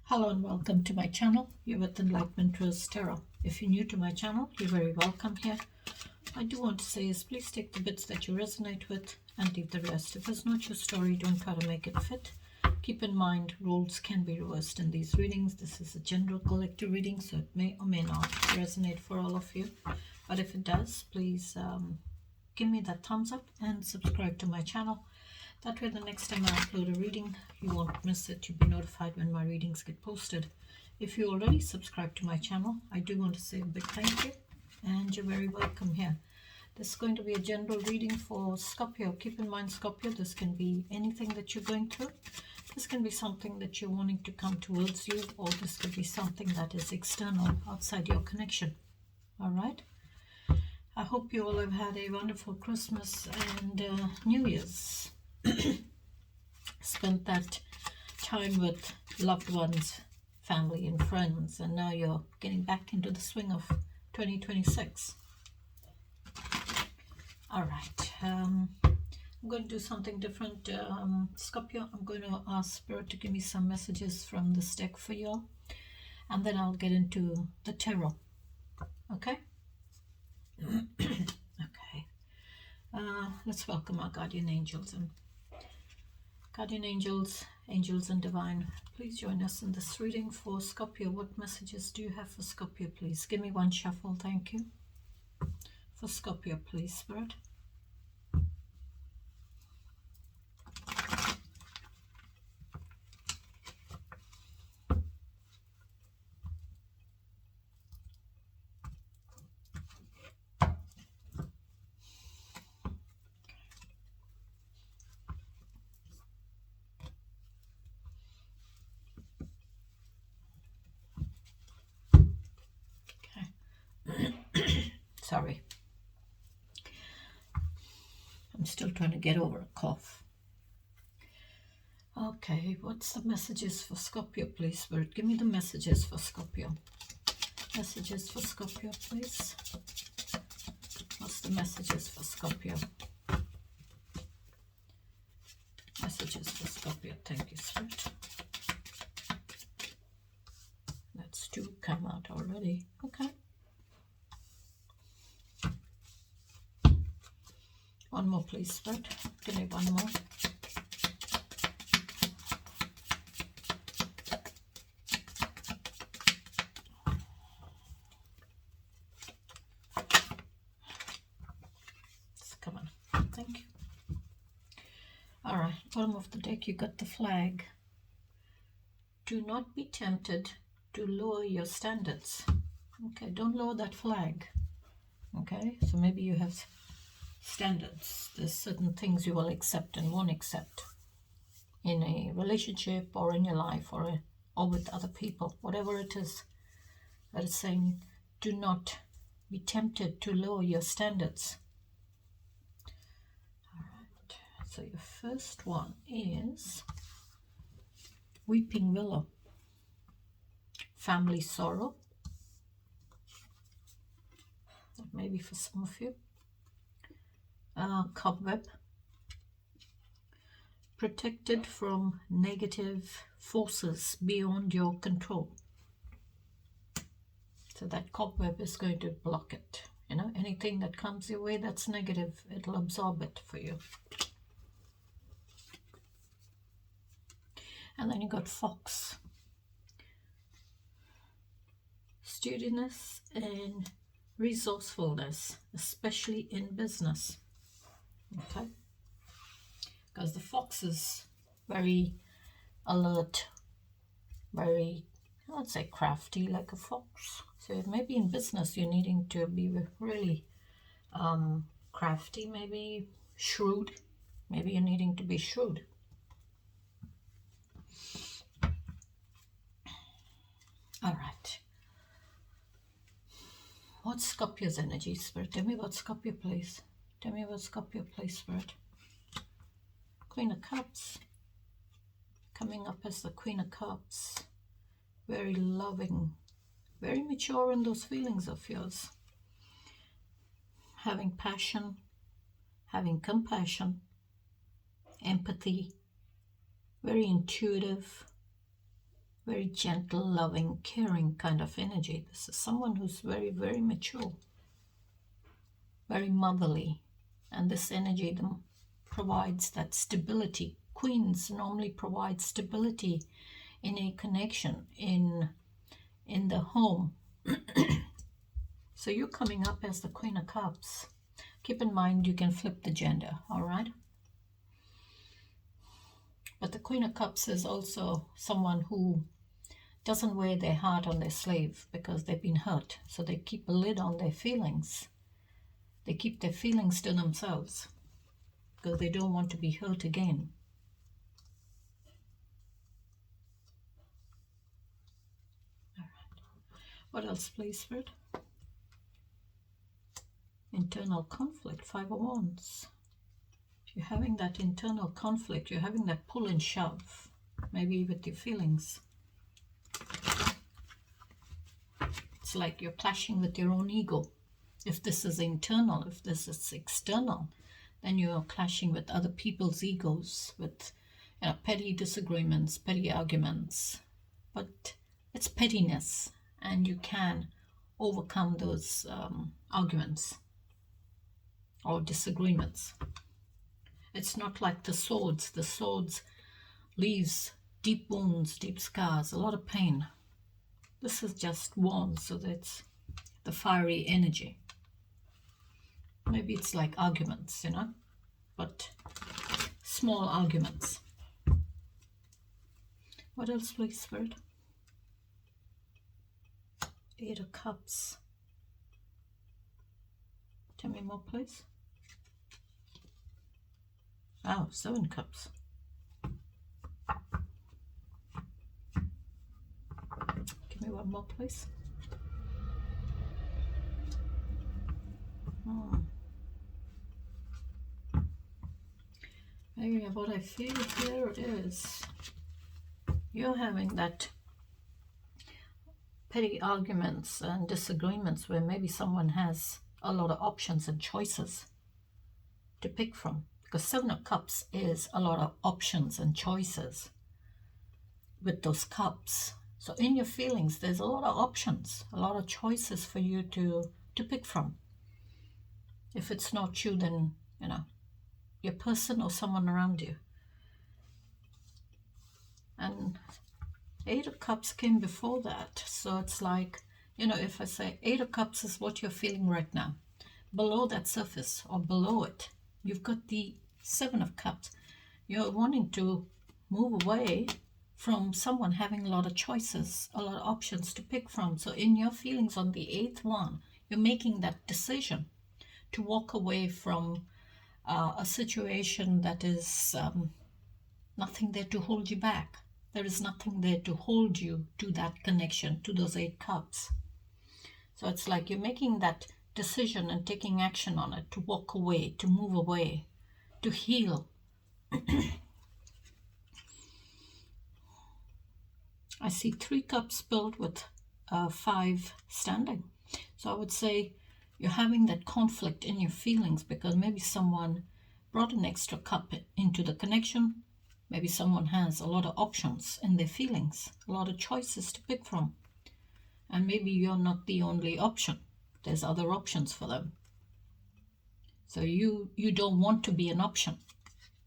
Hello and welcome to my channel. You're with Enlightenment Rose Tarot. If you're new to my channel, you're very welcome here. I do want to say is please take the bits that you resonate with and leave the rest. If it's not your story, don't try to make it fit. Keep in mind, roles can be reversed in these readings. This is a general collective reading, so it may or may not resonate for all of you. But if it does, please give me that thumbs up and subscribe to my channel. That way the next time I upload a reading, you won't miss it. You'll be notified when my readings get posted. If you already subscribed to my channel, I do want to say a big thank you. And you're very welcome here. This is going to be a general reading for Scorpio. Keep in mind, Scorpio, this can be anything that you're going through. This can be something that you're wanting to come towards you, or this could be something that is external, outside your connection. All right? I hope you all have had a wonderful Christmas and New Year's. Spent that time with loved ones, family and friends, and now you're getting back into the swing of 2026. All right, I'm going to do something different. Scorpio, I'm going to ask Spirit to give me some messages from this deck for you all, and then I'll get into the tarot. Okay? Okay. Let's welcome our guardian angels in. Guardian angels, angels and divine, please join us in this reading for Scorpio. What messages do you have for Scorpio, please? Give me one shuffle, thank you. For Scorpio, please, Spirit. Sorry. I'm still trying to get over a cough. Okay, what's the messages for Scorpio, please, Spirit? Give me the messages for Scorpio. Messages for Scorpio, please. What's the messages for Scorpio? Messages for Scorpio. Thank you, Spirit. That's two come out already. Okay. One more, please, Spirit. Give me one more. Come on. Thank you. All right. Bottom of the deck, you got the flag. Do not be tempted to lower your standards. Okay. Don't lower that flag. Okay. So maybe you have standards. There's certain things you will accept and won't accept in a relationship or in your life or with other people, whatever it is that is saying, do not be tempted to lower your standards. All right, so your first one is Weeping Willow, family sorrow. That may be for some of you. Cobweb, protected from negative forces beyond your control. So that cobweb is going to block it. You know, anything that comes your way that's negative, it'll absorb it for you. And then you got Fox, sturdiness and resourcefulness, especially in business. Okay, because the fox is very alert, very, I would say, crafty, like a fox. So maybe in business you're needing to be really crafty, maybe shrewd. Maybe you're needing to be shrewd. All right. What's Scorpio's energy, Spirit? Tell me about Scorpio, please. Tell me about Scorpio, please, Spirit. Queen of Cups. Coming up as the Queen of Cups. Very loving. Very mature in those feelings of yours. Having passion. Having compassion. Empathy. Very intuitive. very gentle, loving, caring kind of energy. This is someone who's very, very mature, very motherly, and this energy provides that stability. Queens normally provide stability in a connection, in the home. So you're coming up as the Queen of Cups. Keep in mind you can flip the gender, all right? But the Queen of Cups is also someone who doesn't wear their heart on their sleeve because they've been hurt. So they keep a lid on their feelings. They keep their feelings to themselves because they don't want to be hurt again. All right. What else, please, Fred? Internal conflict, Five of Wands. If you're having that internal conflict, you're having that pull and shove, maybe with your feelings. It's like you're clashing with your own ego. If this is internal, if this is external, then you're clashing with other people's egos, with petty disagreements, petty arguments. But it's pettiness, and you can overcome those arguments or disagreements. It's not like the swords. The swords leaves deep wounds, deep scars, a lot of pain. This is just wands, so that's the fiery energy. Maybe it's like arguments, but small arguments. What else, please, Spirit? Eight of Cups. Tell me more, please. Oh, 7 Cups. Give me one more, please. Maybe what I feel here it is. You're having that petty arguments and disagreements where maybe someone has a lot of options and choices to pick from. Because 7 of Cups is a lot of options and choices with those cups. So in your feelings, there's a lot of options, a lot of choices for you to pick from. If it's not you, then, your person or someone around you. And 8 of Cups came before that. So it's like, if I say 8 of Cups is what you're feeling right now, below that surface or below it, you've got the 7 of Cups. You're wanting to move away from someone having a lot of choices, a lot of options to pick from. So in your feelings on the 8th one, you're making that decision to walk away from a situation that is nothing there to hold you back. There is nothing there to hold you to that connection, to those 8 Cups. So it's like you're making that decision and taking action on it, to walk away, to move away, to heal. I see 3 cups filled with 5 standing. So I would say you're having that conflict in your feelings because maybe someone brought an extra cup into the connection. Maybe someone has a lot of options in their feelings, a lot of choices to pick from. And maybe you're not the only option. There's other options for them. So you don't want to be an option.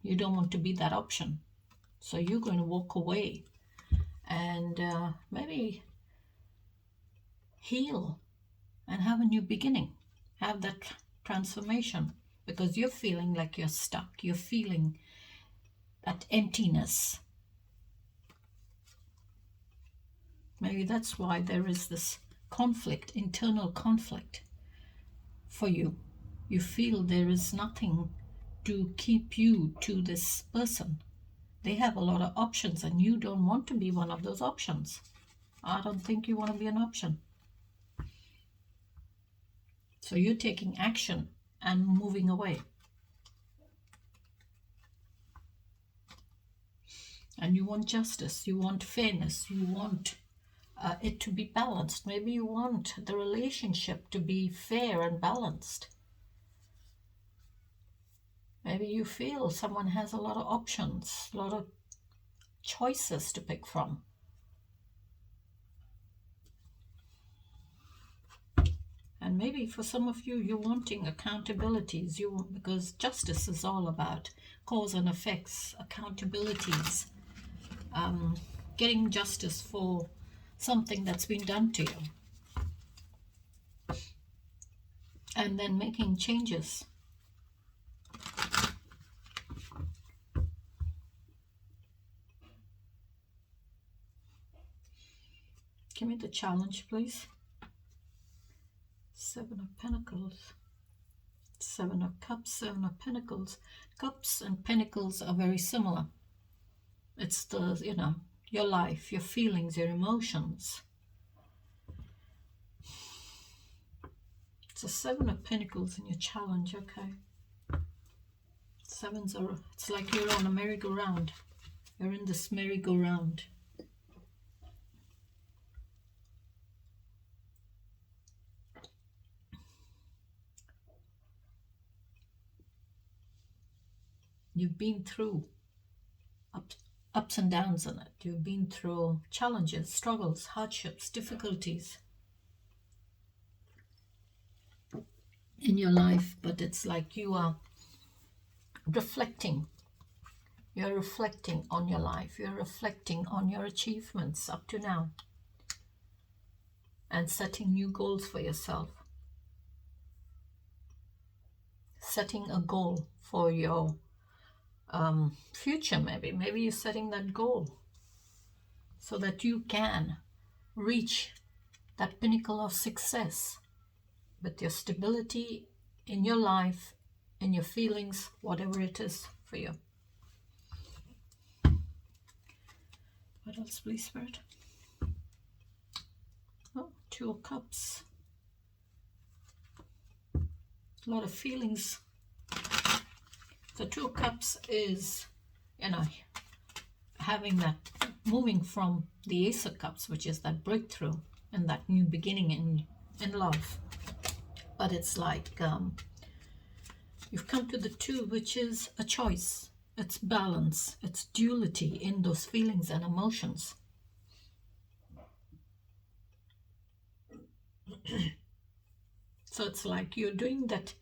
You don't want to be that option. So you're going to walk away and maybe heal and have a new beginning. Have that transformation because you're feeling like you're stuck. You're feeling that emptiness. Maybe that's why there is this conflict, internal conflict for you. You feel there is nothing to keep you to this person. They have a lot of options and you don't want to be one of those options. I don't think you want to be an option. So you're taking action and moving away. And you want justice, you want fairness, you want it to be balanced. Maybe you want the relationship to be fair and balanced. Maybe you feel someone has a lot of options, a lot of choices to pick from. maybe for some of you, you're wanting accountabilities. Because justice is all about cause and effects, accountabilities, getting justice for something that's been done to you, and then making changes. Give me the challenge, please. Seven of Pentacles, Seven of Cups, Seven of Pentacles. Cups and Pentacles are very similar. It's the, you know, your life, your feelings, your emotions. It's a Seven of Pentacles in your challenge, okay. Sevens are, it's like you're on a merry-go-round. You're in this merry-go-round. You've been through ups and downs in it. You've been through challenges, struggles, hardships, difficulties in your life, but it's like you are reflecting. You're reflecting on your life. You're reflecting on your achievements up to now and setting new goals for yourself. Setting a goal for your future, maybe. Maybe you're setting that goal so that you can reach that pinnacle of success with your stability in your life, in your feelings, whatever it is for you. What else, please, Spirit? Oh, Two of Cups. A lot of feelings. The Two of Cups is, you know, having that, moving from the Ace of Cups, which is that breakthrough and that new beginning in love. But it's like you've come to the Two, which is a choice. It's balance. It's duality in those feelings and emotions. So it's like you're doing that,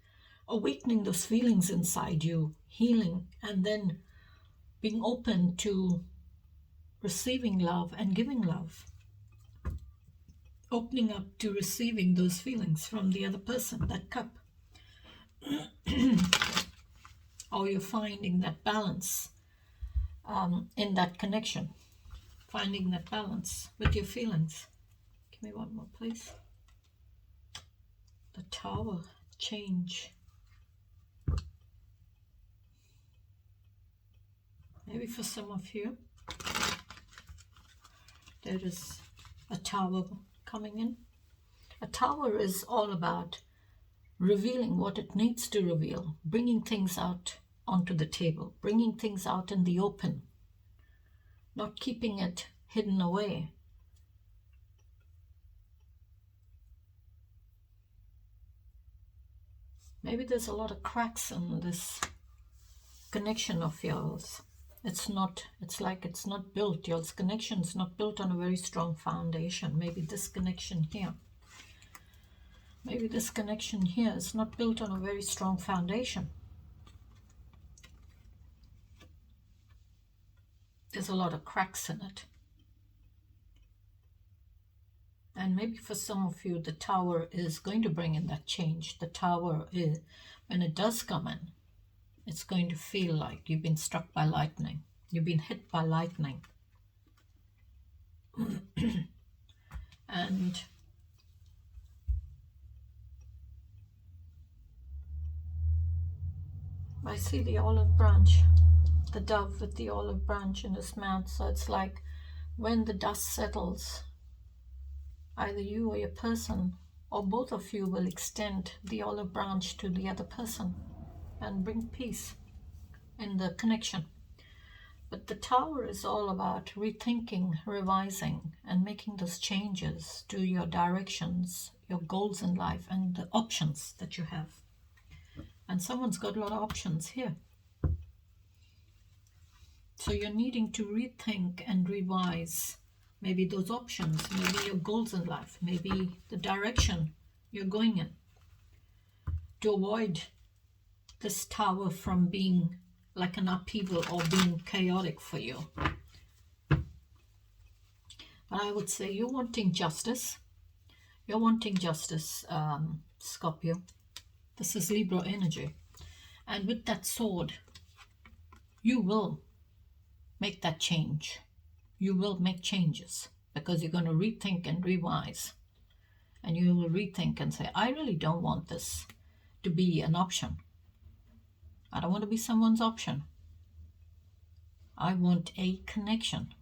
awakening those feelings inside you, healing, and then being open to receiving love and giving love. Opening up to receiving those feelings from the other person, that cup. Or you're finding that balance in that connection. Finding that balance with your feelings. Give me one more, please. The Tower, change. Maybe for some of you, there is a Tower coming in. A Tower is all about revealing what it needs to reveal, bringing things out onto the table, bringing things out in the open, not keeping it hidden away. Maybe there's a lot of cracks in this connection of yours. It's like it's not built. Your connection is not built on a very strong foundation. Maybe this connection here. Maybe this connection here is not built on a very strong foundation. There's a lot of cracks in it. And maybe for some of you, the Tower is going to bring in that change. The Tower is, when it does come in, it's going to feel like you've been struck by lightning. You've been hit by lightning. And I see the olive branch, the dove with the olive branch in his mouth. So it's like when the dust settles, either you or your person, or both of you, will extend the olive branch to the other person and bring peace in the connection. But the Tower is all about rethinking, revising, and making those changes to your directions, your goals in life, and the options that you have. And someone's got a lot of options here. So you're needing to rethink and revise maybe those options, maybe your goals in life, maybe the direction you're going in. to avoid this tower from being like an upheaval or being chaotic for you. But I would say you're wanting justice. You're wanting justice, Scorpio. This is Libra energy. And with that sword, you will make that change. You will make changes because you're going to rethink and revise. And you will rethink and say, I really don't want this to be an option. I don't want to be someone's option. I want a connection.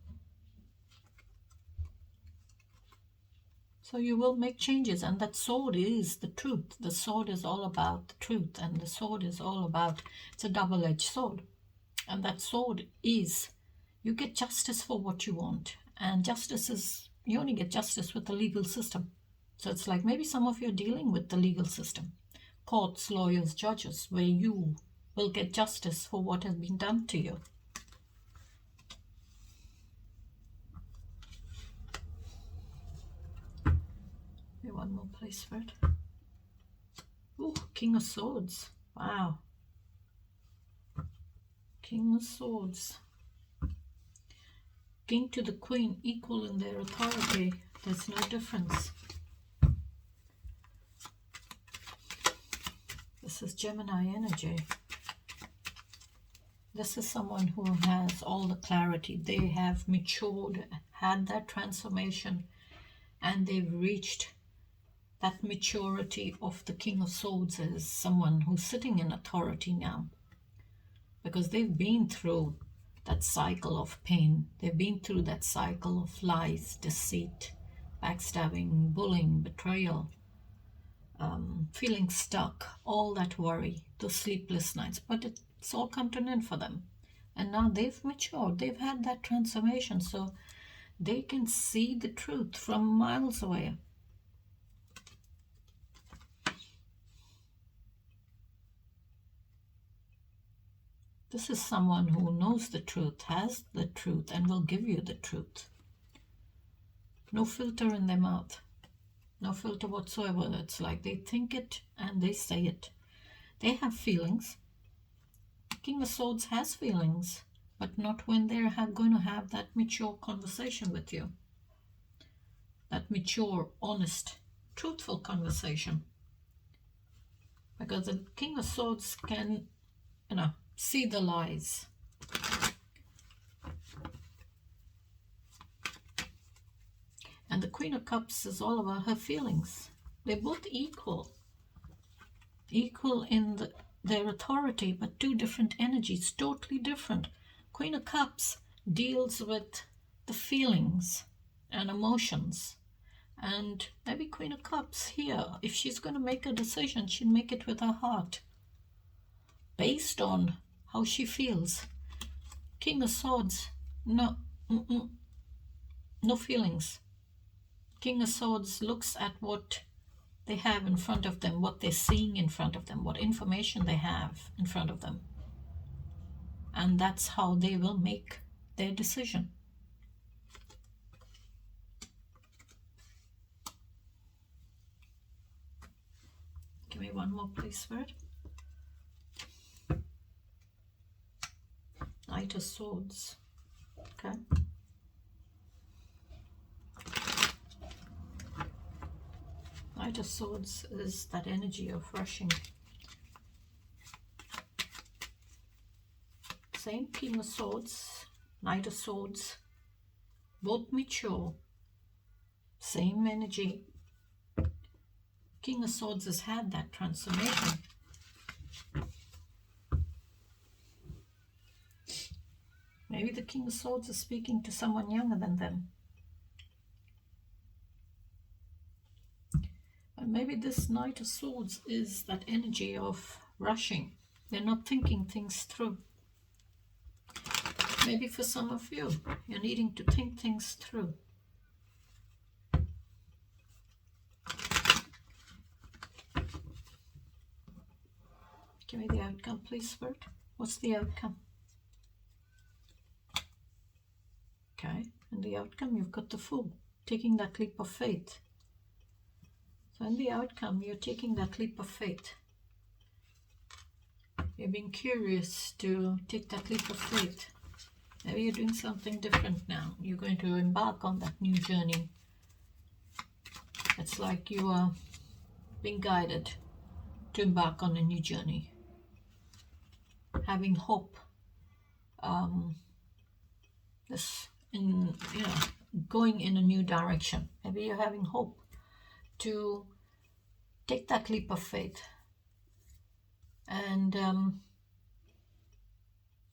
So you will make changes, and that sword is the truth. The sword is all about the truth, and the sword is all about, it's a double-edged sword. And that sword is, you get justice for what you want. And justice is, you only get justice with the legal system. So it's like maybe some of you are dealing with the legal system. Courts, lawyers, judges, where you will get justice for what has been done to you. One more place for it. Ooh, King of Swords. Wow. King of Swords. King to the Queen, equal in their authority. There's no difference. This is Gemini energy. This is someone who has all the clarity. They have matured, had that transformation, and they've reached that maturity of the King of Swords. Is someone who's sitting in authority now because they've been through that cycle of pain. They've been through that cycle of lies, deceit, backstabbing, bullying, betrayal, feeling stuck, all that worry, those sleepless nights. But it's all come to an end for them. And now they've matured. They've had that transformation. So they can see the truth from miles away. This is someone who knows the truth, has the truth, and will give you the truth. No filter in their mouth. No filter whatsoever. It's like they think it and they say it. They have feelings. King of Swords has feelings, but not when they're going to have that mature conversation with you. That mature, honest, truthful conversation. Because the King of Swords can, see the lies. And the Queen of Cups is all about her feelings. They're both equal. Equal in their authority, but two different energies, totally different. Queen of Cups deals with the feelings and emotions. And maybe Queen of Cups here, if she's going to make a decision, she'll make it with her heart. Based on how she feels. King of Swords, no feelings. King of Swords looks at what they have in front of them, what they're seeing in front of them, what information they have in front of them. And that's how they will make their decision. Give me one more place for it. Knight of Swords. Okay. Knight of Swords is that energy of rushing. Same King of Swords, Knight of Swords, both mature, same energy. King of Swords has had that transformation. Maybe the King of Swords is speaking to someone younger than them. And maybe this Knight of Swords is that energy of rushing. They're not thinking things through. Maybe for some of you, you're needing to think things through. Give me the outcome, please, Spirit. What's the outcome? Okay, and the outcome, you've got the Fool, taking that leap of faith. So in the outcome, you're taking that leap of faith. You're being curious to take that leap of faith. Maybe you're doing something different now. You're going to embark on that new journey. It's like you are being guided to embark on a new journey. Having hope. Going in a new direction. Maybe you're having hope to take that leap of faith and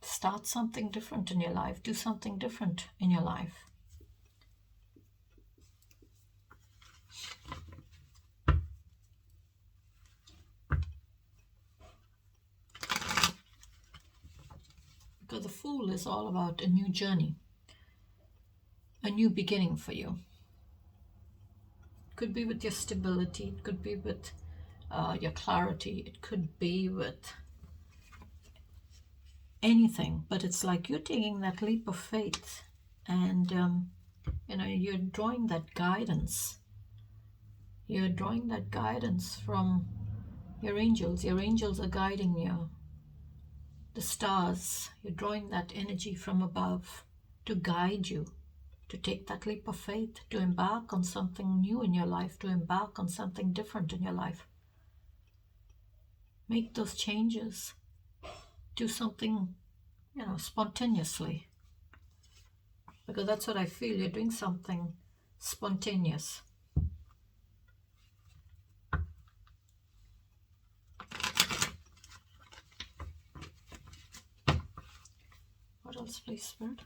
start something different in your life, do something different in your life. Because the Fool is all about a new journey, a new beginning for you. It could be with your stability, it could be with your clarity, it could be with anything, but it's like you're taking that leap of faith and you're drawing that guidance. You're drawing that guidance from your angels. Your angels are guiding you. The stars, you're drawing that energy from above to guide you, to take that leap of faith, to embark on something new in your life, to embark on something different in your life. Make those changes. Do something, spontaneously. Because that's what I feel. You're doing something spontaneous. What else, please, Spirit?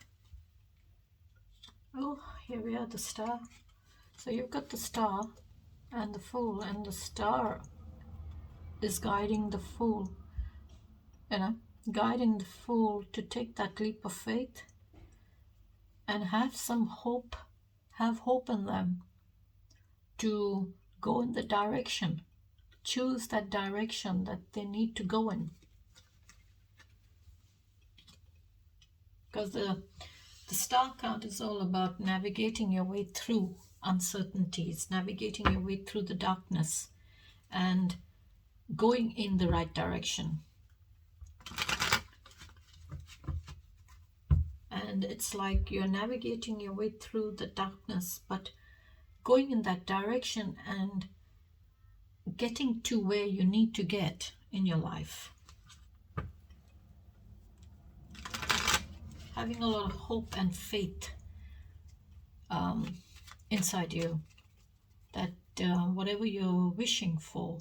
Oh, here we are, the star. So you've got the star and the Fool, and the star is guiding the Fool, guiding the Fool to take that leap of faith and have some hope, have hope in them to go in the direction, choose that direction that they need to go in. Because the star card is all about navigating your way through uncertainties, navigating your way through the darkness and going in the right direction. And it's like you're navigating your way through the darkness, but going in that direction and getting to where you need to get in your life. Having a lot of hope and faith inside you that whatever you're wishing for,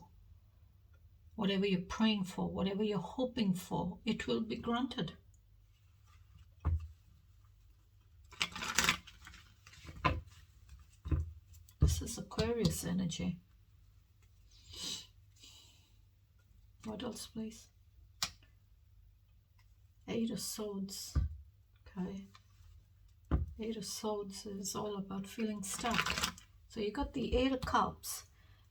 whatever you're praying for, whatever you're hoping for, it will be granted. This is Aquarius energy. What else, please? Eight of Swords. Okay. Eight of Swords is all about feeling stuck. So you got the Eight of Cups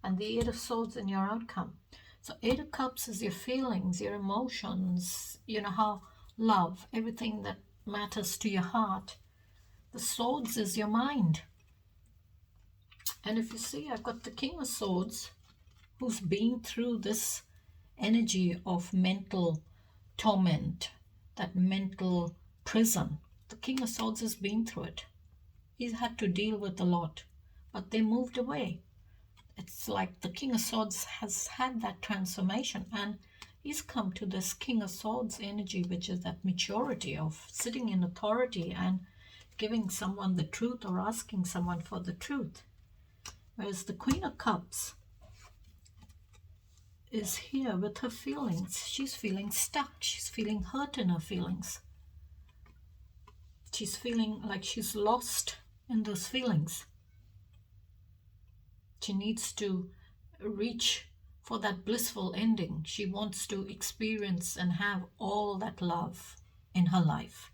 and the Eight of Swords in your outcome. So Eight of Cups is your feelings, your emotions, how love, everything that matters to your heart. The Swords is your mind. And if you see, I've got the King of Swords, who's been through this energy of mental torment, that mental prison. The King of Swords has been through it. He's had to deal with a lot, but they moved away. It's like the King of Swords has had that transformation, and he's come to this King of Swords energy, which is that maturity of sitting in authority and giving someone the truth or asking someone for the truth. Whereas the Queen of Cups is here with her feelings. She's feeling stuck. She's feeling hurt in her feelings. She's feeling like she's lost in those feelings. She needs to reach for that blissful ending. She wants to experience and have all that love in her life.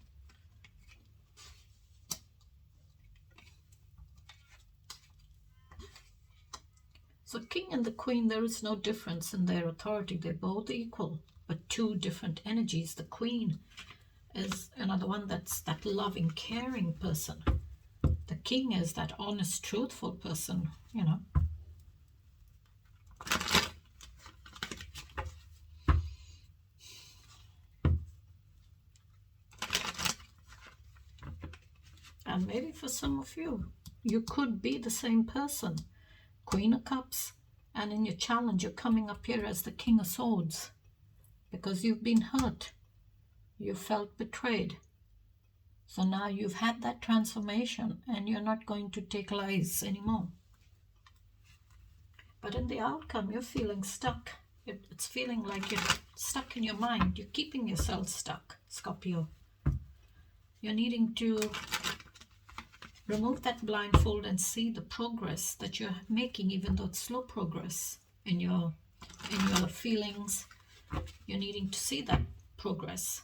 So King and the Queen, there is no difference in their authority. They're both equal, but two different energies. The Queen is another one that's that loving, caring person. The King is that honest, truthful person, And maybe for some of you, you could be the same person. Queen of Cups, and in your challenge, you're coming up here as the King of Swords because you've been hurt. You felt betrayed. So now you've had that transformation and you're not going to take lies anymore. But in the outcome, you're feeling stuck. It's feeling like you're stuck in your mind. You're keeping yourself stuck, Scorpio. You're needing to remove that blindfold and see the progress that you're making, even though it's slow progress in your feelings. You're needing to see that progress.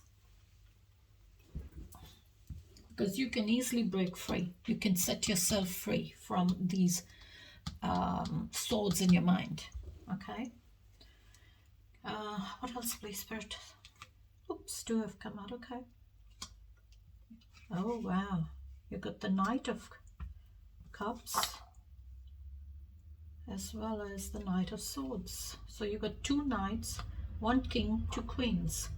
Because you can easily break free. You can set yourself free from these swords in your mind. Okay? What else, please, Spirit? Oops, two have come out. Okay. Oh, wow. You got the Knight of Cups as well as the Knight of Swords. So you got two knights, one king, two queens.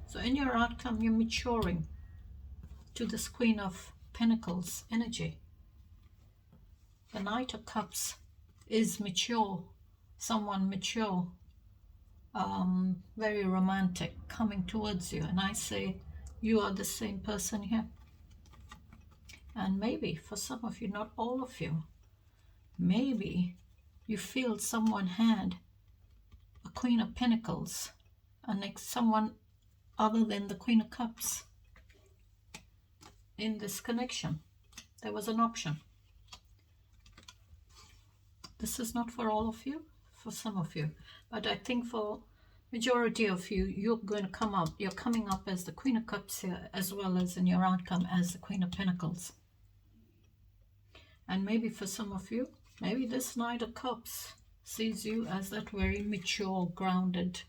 So in your outcome, you're maturing to this Queen of Pentacles energy. The Knight of Cups is mature, someone mature, very romantic, coming towards you. And I say, you are the same person here. And maybe for some of you, not all of you, maybe you feel someone had a Queen of Pentacles and someone other than the Queen of Cups in this connection. There was an option. This is not for all of you, for some of you. But I think for majority of you, you're going to come up. You're coming up as the Queen of Cups here, as well as in your outcome as the Queen of Pentacles. And maybe for some of you, maybe this Knight of Cups sees you as that very mature, grounded,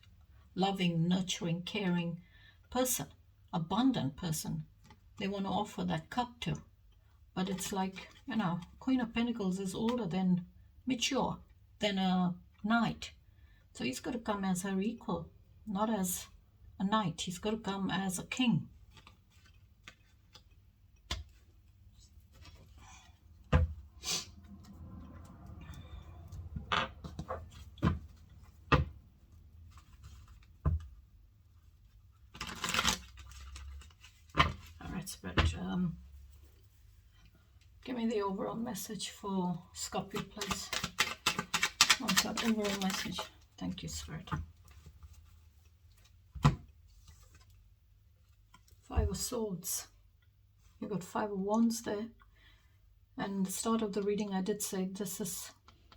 loving, nurturing, caring person, abundant person. They want to offer that cup to. But it's like, you know, Queen of Pentacles is older than mature than a knight. So he's got to come as her equal, not as a knight. He's got to come as a king. All right, Spirit. Give me the overall message for Scorpio, please. Oh God, overall message. Thank you, Spirit. Five of Swords. You got Five of Wands there. And the start of the reading, I did say this is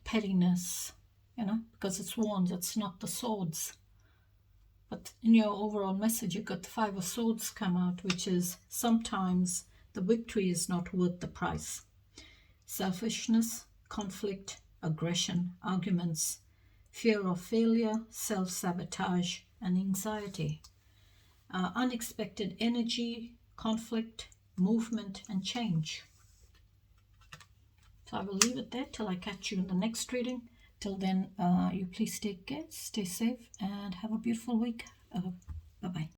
pettiness, you know, because it's wands, it's not the swords. But in your overall message, you got the Five of Swords come out, which is sometimes the victory is not worth the price. Selfishness, conflict, aggression, arguments, fear of failure, self-sabotage, and anxiety. Unexpected energy, conflict, movement, and change. So I will leave it there till I catch you in the next reading. Till then, you please take care, stay safe, and have a beautiful week. Bye-bye.